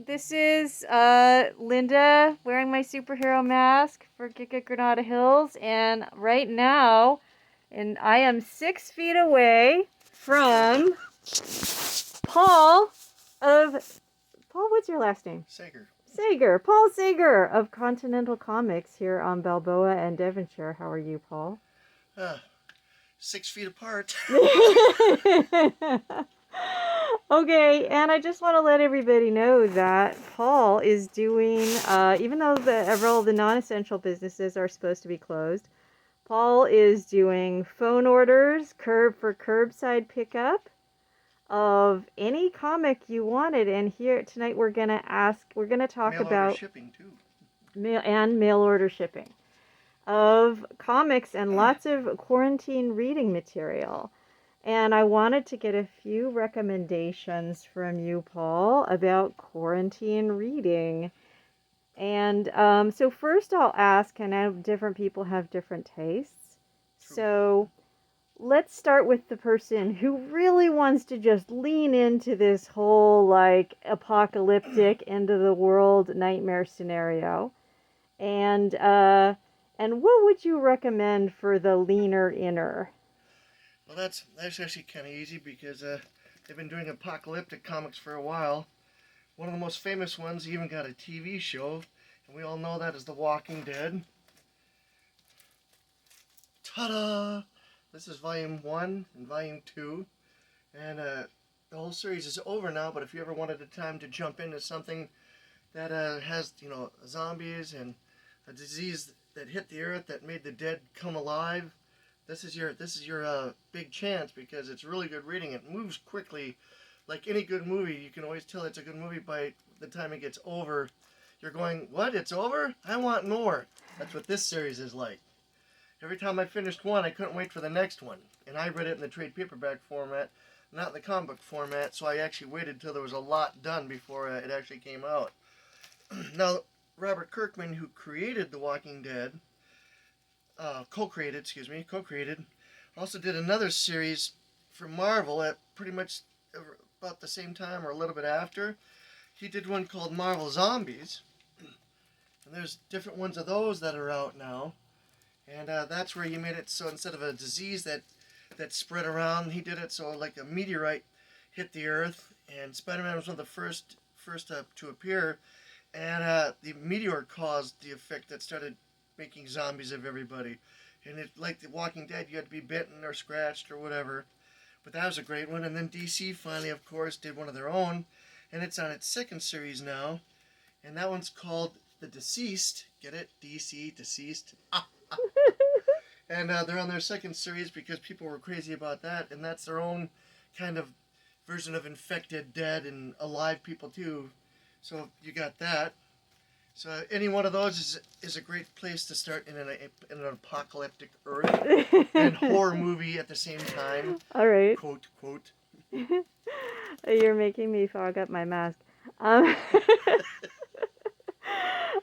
This is Linda wearing my superhero mask for Granada Hills, and right now, and I am 6 feet away from Paul of Paul. What's your last name? Sager. Sager. Paul Sager of Continental Comics here on Balboa and Devonshire. How are you, Paul? 6 feet apart. Okay, and I just want to let everybody know that Paul is doing, even though all the non-essential businesses are supposed to be closed, Paul is doing phone orders, for curbside pickup of any comic you wanted. And here tonight we're gonna talk Mail order about shipping too. mail order shipping of comics and lots of quarantine reading material. And I wanted to get a few recommendations from you, Paul, about quarantine reading. And so first I'll ask, and I know different people have different tastes. True. So let's start with the person who really wants to just lean into this whole like apocalyptic end of the world nightmare scenario. And what would you recommend for the leaner inner? Well, that's actually kind of easy because they've been doing apocalyptic comics for a while. One of the most famous ones even got a TV show, and we all know that is The Walking Dead. Ta-da! This is Volume 1 and Volume 2, and the whole series is over now, but if you ever wanted a time to jump into something that has, zombies and a disease that hit the earth that made the dead come alive, this is your big chance because it's really good reading. It moves quickly, like any good movie. You can always tell it's a good movie by the time it gets over. You're going, what? It's over? I want more. That's what this series is like. Every time I finished one, I couldn't wait for the next one, and I read it in the trade paperback format, not in the comic book format. So I actually waited until there was a lot done before it actually came out. Now, Robert Kirkman, who created The Walking Dead, co-created, also did another series for Marvel at pretty much about the same time or a little bit after. He did one called Marvel Zombies, and there's different ones of those that are out now. And that's where he made it so instead of a disease that spread around, he did it so like a meteorite hit the earth, and Spider-Man was one of the first to appear, and the meteor caused the effect that started making zombies of everybody. And it, like The Walking Dead, you had to be bitten or scratched or whatever. But that was a great one. And then DC finally, of course, did one of their own, and it's on its second series now, and that one's called The Deceased. Get it? DC, Deceased. And they're on their second series because people were crazy about that, and that's their own kind of version of infected, dead, and alive people too. So you got that. So any one of those is a great place to start in an apocalyptic Earth and horror movie at the same time. All right. Quote, quote. You're making me fog up my mask.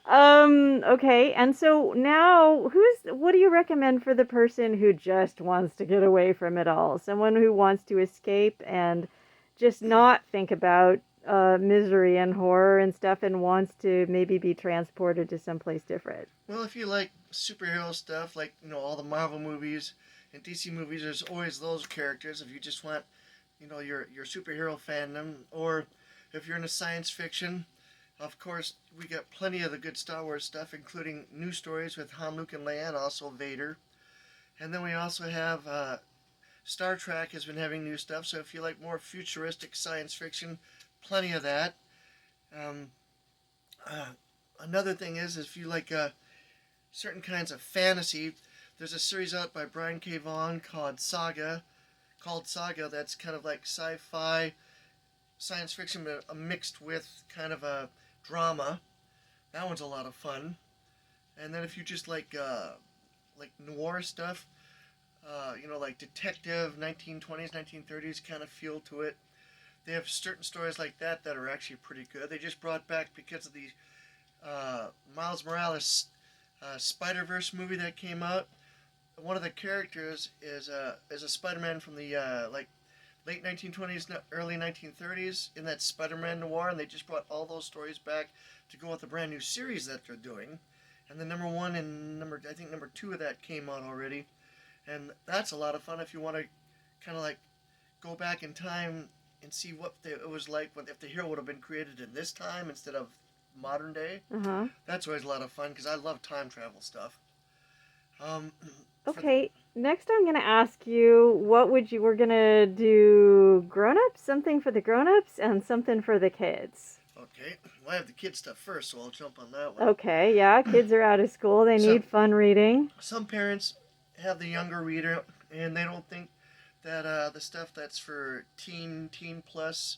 Um, okay, and so now, what do you recommend for the person who just wants to get away from it all? Someone who wants to escape and just not think about misery and horror and stuff and wants to maybe be transported to someplace different. Well, if you like superhero stuff, like all the Marvel movies and DC movies, there's always those characters. If you just want, your superhero fandom, or if you're into science fiction, of course, we got plenty of the good Star Wars stuff, including new stories with Han, Luke, and Leia, and also Vader. And then we also have Star Trek has been having new stuff. So if you like more futuristic science fiction, plenty of that. Um, Another thing is if you like certain kinds of fantasy, there's a series out by Brian K. Vaughan called Saga. That's kind of like sci-fi, science fiction, but mixed with kind of a drama. That one's a lot of fun. And then if you just like noir stuff, like detective 1920s, 1930s kind of feel to it. They have certain stories like that are actually pretty good. They just brought back because of the Miles Morales Spider-Verse movie that came out. One of the characters is a Spider-Man from the late 1920s, early 1930s, in that Spider-Man noir, and they just brought all those stories back to go with the brand new series that they're doing. And the number one and I think number two of that came out already, and that's a lot of fun if you want to kind of like go back in time and see what it was like if the hero would have been created in this time instead of modern day. Uh-huh. That's always a lot of fun because I love time travel stuff. Um, Okay, next I'm going to ask you we're going to do grown-ups, something for the grown-ups and something for the kids. Okay, well, I have the kid stuff first, so I'll jump on that one. Okay, yeah, kids are out of school. They need fun reading. Some parents have the younger reader, and they don't think that the stuff that's for teen plus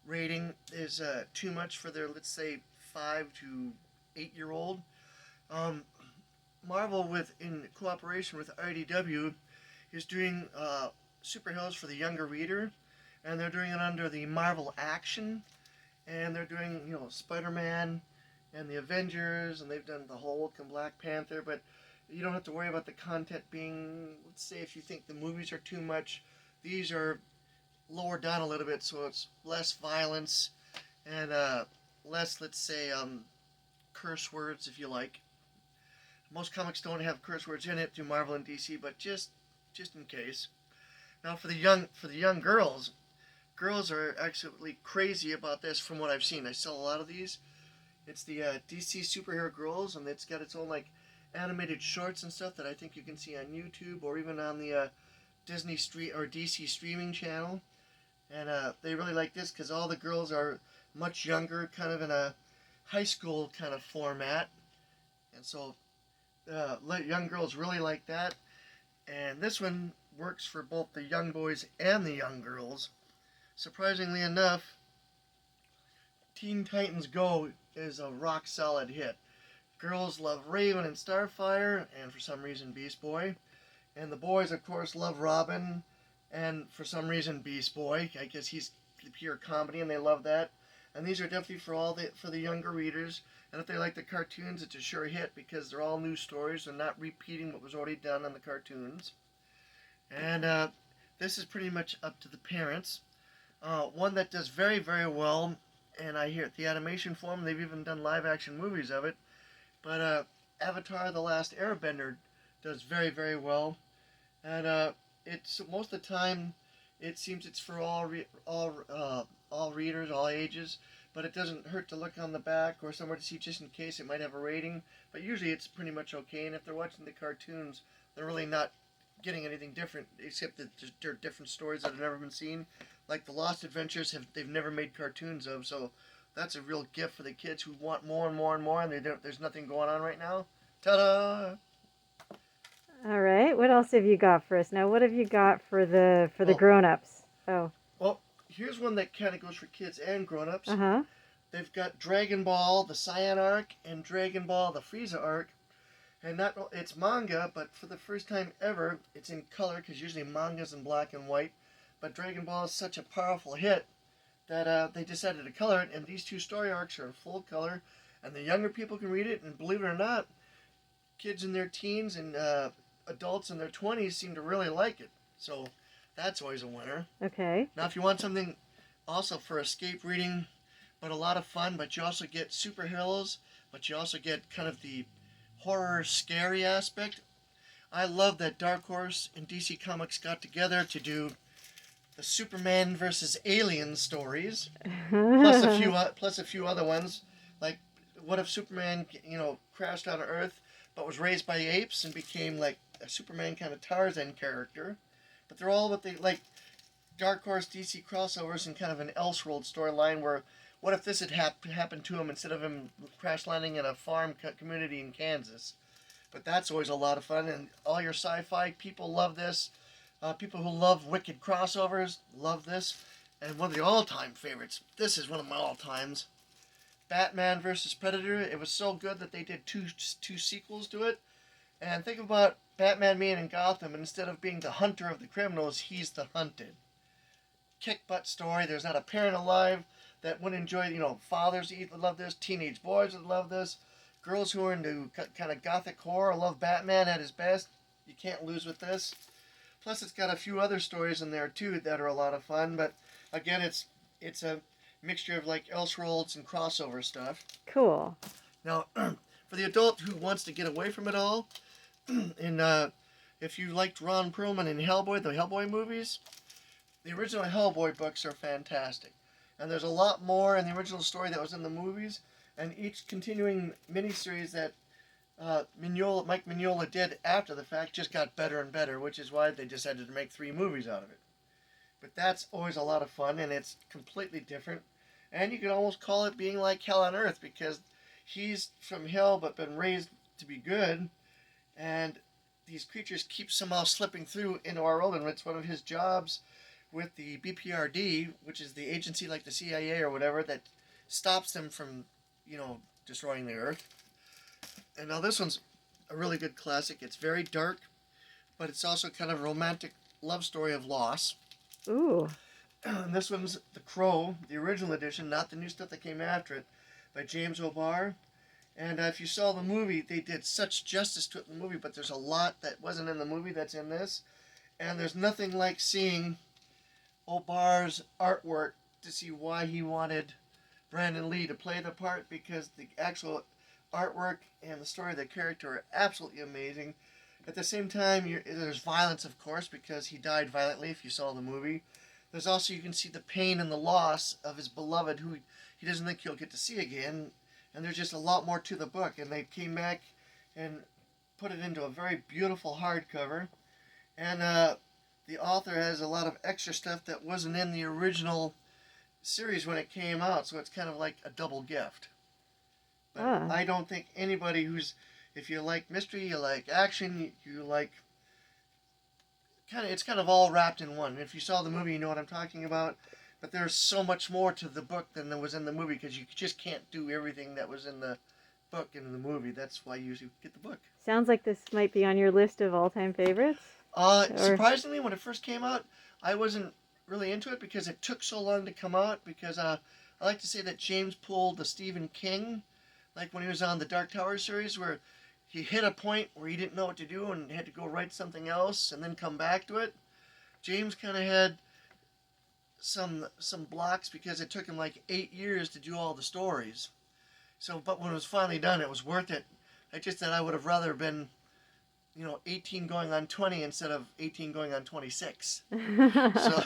rating is too much for their, let's say, 5 to 8 year old. Um, Marvel, in cooperation with IDW, is doing superheroes for the younger reader, and they're doing it under the Marvel Action, and they're doing Spider-Man and the Avengers, and they've done the Hulk and Black Panther, but you don't have to worry about the content being, let's say, if you think the movies are too much, these are lowered down a little bit, so it's less violence and less, let's say, curse words, if you like. Most comics don't have curse words in it through Marvel and DC, but just in case. Now, for the young girls, girls are absolutely crazy about this. From what I've seen, I sell a lot of these. It's the DC Superhero Girls, and it's got its own like animated shorts and stuff that I think you can see on YouTube or even on the Disney Street or DC streaming channel. And they really like this because all the girls are much younger, kind of in a high school kind of format, and so young girls really like that. And this one works for both the young boys and the young girls. Surprisingly enough, Teen Titans Go is a rock solid hit. Girls love Raven and Starfire, and for some reason Beast Boy. And the boys, of course, love Robin, and for some reason Beast Boy. I guess he's pure comedy, and they love that. And these are definitely for the younger readers. And if they like the cartoons, it's a sure hit because they're all new stories and not repeating what was already done on the cartoons. And this is pretty much up to the parents. One that does very, very well, and I hear the animation form, they've even done live action movies of it. But Avatar: The Last Airbender does very, very well. And it's most of the time, it seems it's for all readers, all ages. But it doesn't hurt to look on the back or somewhere to see just in case it might have a rating. But usually it's pretty much okay. And if they're watching the cartoons, they're really not getting anything different, except that there are different stories that have never been seen. Like the Lost Adventures, they've never made cartoons of. So that's a real gift for the kids who want more and more and more, and there's nothing going on right now. Ta-da! All right. What else have you got for us? Now, what have you got for the grown-ups? Oh. Well, here's one that kind of goes for kids and grown-ups. Uh-huh. They've got Dragon Ball, the Cyan arc, and Dragon Ball, the Frieza arc. And it's manga, but for the first time ever, it's in color, because usually manga's in black and white. But Dragon Ball is such a powerful hit that they decided to color it, and these two story arcs are in full color, and the younger people can read it, and believe it or not, kids in their teens and adults in their 20s seem to really like it. So that's always a winner. Okay. Now, if you want something also for escape reading, but a lot of fun, but you also get superheroes, but you also get kind of the horror scary aspect. I love that Dark Horse and DC Comics got together to do the Superman versus Alien stories, plus a few other ones. Like, what if Superman, crashed on Earth, but was raised by apes and became like a Superman kind of Tarzan character? But they're all what they like. Dark Horse DC crossovers and kind of an Elseworld storyline where, what if this had happened to him instead of him crash landing in a farm community in Kansas? But that's always a lot of fun, and all your sci-fi people love this. People who love wicked crossovers love this. And one of the all-time favorites, this is one of my all-times, Batman versus Predator. It was so good that they did two sequels to it. And think about Batman being in Gotham, and instead of being the hunter of the criminals, he's the hunted. Kick-butt story. There's not a parent alive that wouldn't enjoy, fathers would love this, teenage boys would love this, girls who are into kind of gothic horror love Batman at his best. You can't lose with this. Plus, it's got a few other stories in there too that are a lot of fun. But again, it's a mixture of like Elseworlds and crossover stuff. Cool. Now, for the adult who wants to get away from it all, and if you liked Ron Perlman in Hellboy, the Hellboy movies, the original Hellboy books are fantastic. And there's a lot more in the original story that was in the movies, and each continuing miniseries that Mike Mignola did after the fact just got better and better, which is why they decided to make 3 movies out of it. But that's always a lot of fun, and it's completely different. And you could almost call it being like Hell on Earth, because he's from hell but been raised to be good, and these creatures keep somehow slipping through into our world, and it's one of his jobs with the BPRD, which is the agency like the CIA or whatever that stops them from, destroying the Earth. And now this one's a really good classic. It's very dark, but it's also kind of a romantic love story of loss. Ooh. And this one's The Crow, the original edition, not the new stuff that came after it, by James O'Barr. And if you saw the movie, they did such justice to it in the movie, but there's a lot that wasn't in the movie that's in this. And there's nothing like seeing O'Barr's artwork to see why he wanted Brandon Lee to play the part, because the actual artwork and the story of the character are absolutely amazing. At the same time, there's violence, of course, because he died violently if you saw the movie. There's also, you can see the pain and the loss of his beloved, who he doesn't think he'll get to see again. And there's just a lot more to the book. And they came back and put it into a very beautiful hardcover. And the author has a lot of extra stuff that wasn't in the original series when it came out. So it's kind of like a double gift. But I don't think anybody if you like mystery, you like action, you like it's kind of all wrapped in one. If you saw the movie, you know what I'm talking about. But there's so much more to the book than there was in the movie, because you just can't do everything that was in the book and in the movie. That's why you usually get the book. Sounds like this might be on your list of all-time favorites. Surprisingly, when it first came out, I wasn't really into it because it took so long to come out. Because I like to say that James pulled the Stephen King, like when he was on the Dark Tower series, where he hit a point where he didn't know what to do and had to go write something else and then come back to it. James kind of had some blocks because it took him like 8 years to do all the stories. So, but when it was finally done, it was worth it. I just said I would have rather been, 18 going on 20 instead of 18 going on 26. So,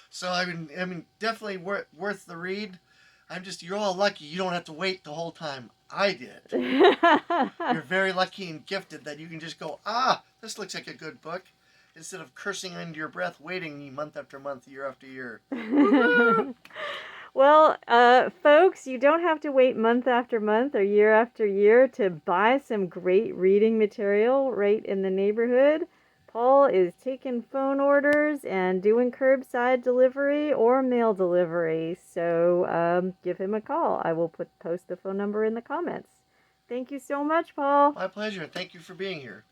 so I mean, definitely worth the read. You're all lucky you don't have to wait the whole time I did. You're very lucky and gifted that you can just go, this looks like a good book, instead of cursing under your breath, waiting month after month, year after year. Well, folks, you don't have to wait month after month or year after year to buy some great reading material right in the neighborhood. Paul is taking phone orders and doing curbside delivery or mail delivery. So give him a call. I will post the phone number in the comments. Thank you so much, Paul. My pleasure. Thank you for being here.